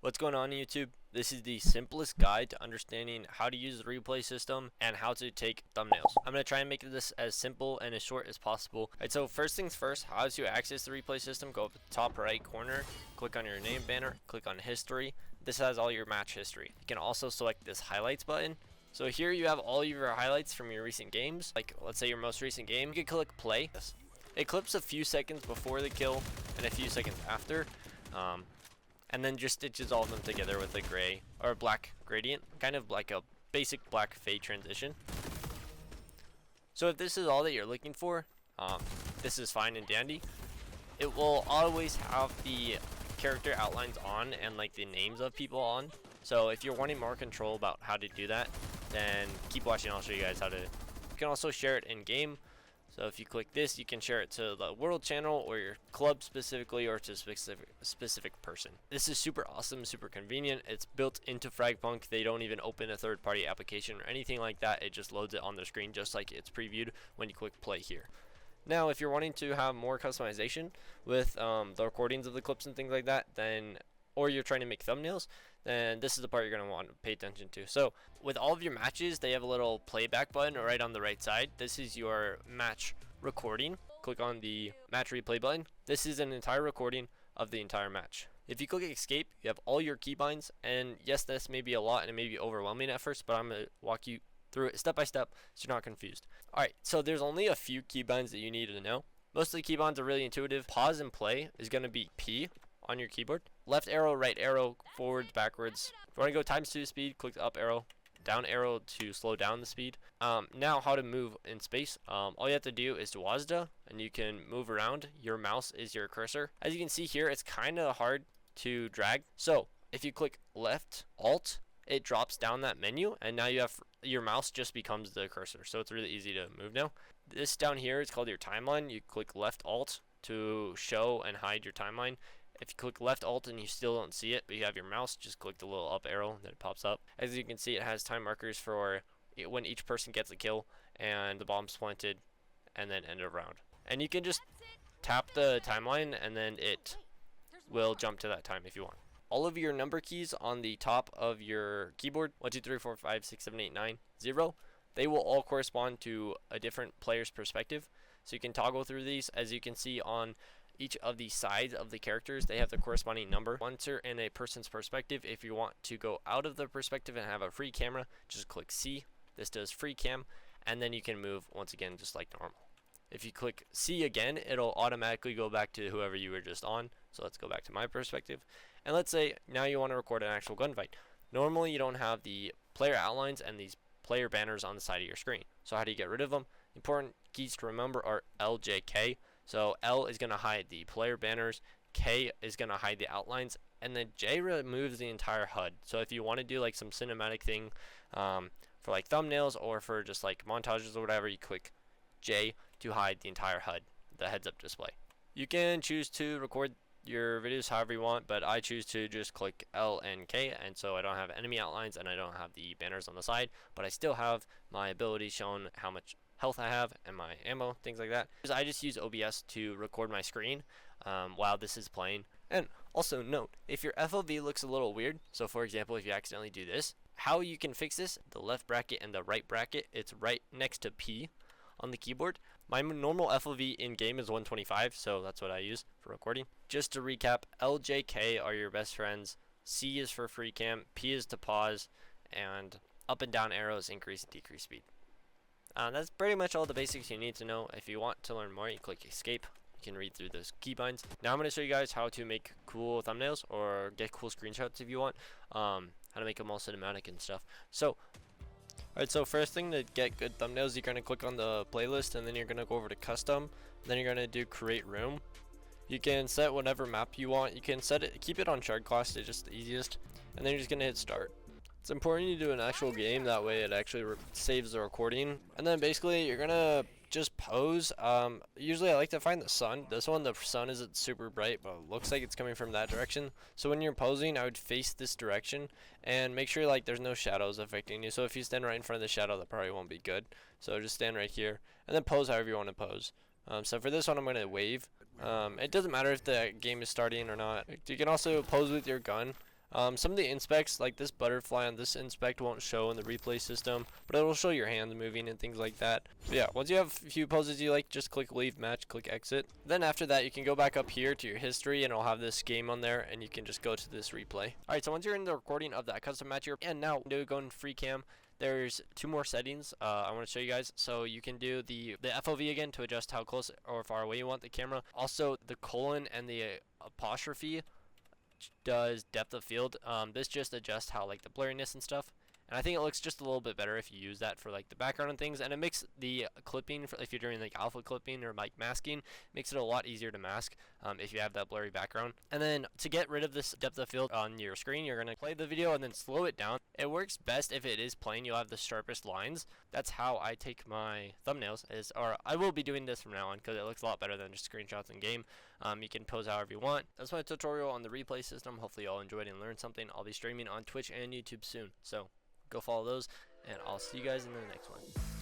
What's going on YouTube? This is the simplest guide to understanding how to use the replay system and how to take thumbnails. I'm going to try and make this as simple and as short as possible. Alright, so first things first, how to access the replay system, go up to the top right corner, click on your name banner, click on history. This has all your match history. You can also select this highlights button. So here you have all of your highlights from your recent games, like let's say your most recent game. You can click play. It clips a few seconds before the kill and a few seconds after. And then just stitches all of them together with a gray or a black gradient, kind of like a basic black fade transition. So if this is all that you're looking for, this is fine and dandy. It will always have the character outlines on and like the names of people on. So if you're wanting more control about how to do that, then keep watching. I'll show you guys how to. You can also share it in game. So if you click this, you can share it to the world channel or your club specifically, or to a specific person. This is super awesome, super convenient. It's built into Fragpunk. They don't even open a third-party application or anything like that. It just loads it on the screen just like it's previewed when you click play here. Now, if you're wanting to have more customization with the recordings of the clips and things like that, then or you're trying to make thumbnails, then this is the part you're going to want to pay attention to. So with all of your matches, they have a little playback button right on the right side. This is your match recording. Click on the match replay button. This is an entire recording of the entire match. If you click escape, you have all your keybinds, and yes, this may be a lot and it may be overwhelming at first, but I'm going to walk you through it step by step so you're not confused. Alright, so there's only a few keybinds that you need to know. Most of the keybinds are really intuitive. Pause and play is going to be P on your keyboard. Left arrow, right arrow, forwards, backwards. If you want to go times 2 speed, click the up arrow, down arrow to slow down the speed. Now how to move in space. All you have to do is to WASD, and you can move around. Your mouse is your cursor. As you can see here, it's kind of hard to drag. So if you click left alt, it drops down that menu, and now you have your mouse just becomes the cursor. So it's really easy to move now. This down here is called your timeline. You click left alt to show and hide your timeline. If you click left alt and you still don't see it, but you have your mouse, just click the little up arrow, then it pops up. As you can see, it has time markers for when each person gets a kill and the bomb's planted, and then end of round. And you can just tap the timeline and then it will jump to that time if you want. All of your number keys on the top of your keyboard, 1, 2, 3, 4, 5, 6, 7, 8, 9, 0, they will all correspond to a different player's perspective. So you can toggle through these. As you can see on each of the sides of the characters, they have the corresponding number. Once you're in a person's perspective, if you want to go out of the perspective and have a free camera, just click C. This does free cam, and then you can move once again just like normal. If you click C again, it'll automatically go back to whoever you were just on. So let's go back to my perspective, and let's say now you want to record an actual gunfight. Normally you don't have the player outlines and these player banners on the side of your screen. So how do you get rid of them? Important keys to remember are L, J, K. So L is going to hide the player banners, K is going to hide the outlines, and then J removes the entire HUD. So if you want to do like some cinematic thing for like thumbnails or for just like montages or whatever, you click J to hide the entire HUD, the heads up display. You can choose to record your videos however you want, but I choose to just click L and K, and so I don't have enemy outlines and I don't have the banners on the side, but I still have my ability shown, how much health I have and my ammo, things like that. I just use OBS to record my screen while this is playing. And also note, if your FOV looks a little weird, so for example if you accidentally do this, how you can fix this, the left bracket and the right bracket, it's right next to P on the keyboard. My normal FOV in game is 125, so that's what I use for recording. Just to recap, L, J, K are your best friends, C is for free cam, P is to pause, and up and down arrows increase and decrease speed. That's pretty much all the basics you need to know. If you want to learn more, you click escape. You can read through those keybinds. Now I'm going to show you guys how to make cool thumbnails or get cool screenshots if you want. How to make them all cinematic and stuff. So, alright, so first thing to get good thumbnails, you're going to click on the playlist and then you're going to go over to custom. Then you're going to do create room. You can set whatever map you want. You can set it, keep it on shard cost, it's just the easiest. And then you're just going to hit start. It's important you do an actual game, that way it actually saves the recording. And then basically you're gonna just pose. Usually I like to find the sun. This one, the sun isn't super bright, but it looks like it's coming from that direction. So when you're posing, I would face this direction and make sure like there's no shadows affecting you. So if you stand right in front of the shadow, that probably won't be good. So just stand right here and then pose however you want to pose. So for this one, I'm gonna wave. It doesn't matter if the game is starting or not. You can also pose with your gun. Some of the inspects, like this butterfly on this inspect, won't show in the replay system, but it'll show your hands moving and things like that. So yeah, once you have a few poses you like, just click leave match, click exit. Then after that, you can go back up here to your history, and it'll have this game on there, and you can just go to this replay. Alright, so once you're in the recording of that custom match here, and now go in free cam, there's two more settings I want to show you guys. So you can do the FOV again to adjust how close or far away you want the camera. Also, the colon and the apostrophe does depth of field. This just adjusts how like the blurriness and stuff, and I think it looks just a little bit better if you use that for like the background and things, and it makes the clipping for if you're doing like alpha clipping or like masking, makes it a lot easier to mask if you have that blurry background. And then to get rid of this depth of field on your screen, you're gonna play the video and then slow it down. It works best if it is playing, you'll have the sharpest lines. That's how I take my thumbnails, or I will be doing this from now on because it looks a lot better than just screenshots in game. You can pose however you want. That's my tutorial on the replay system. Hopefully you all enjoyed and learned something. I'll be streaming on Twitch and YouTube soon, so go follow those, and I'll see you guys in the next one.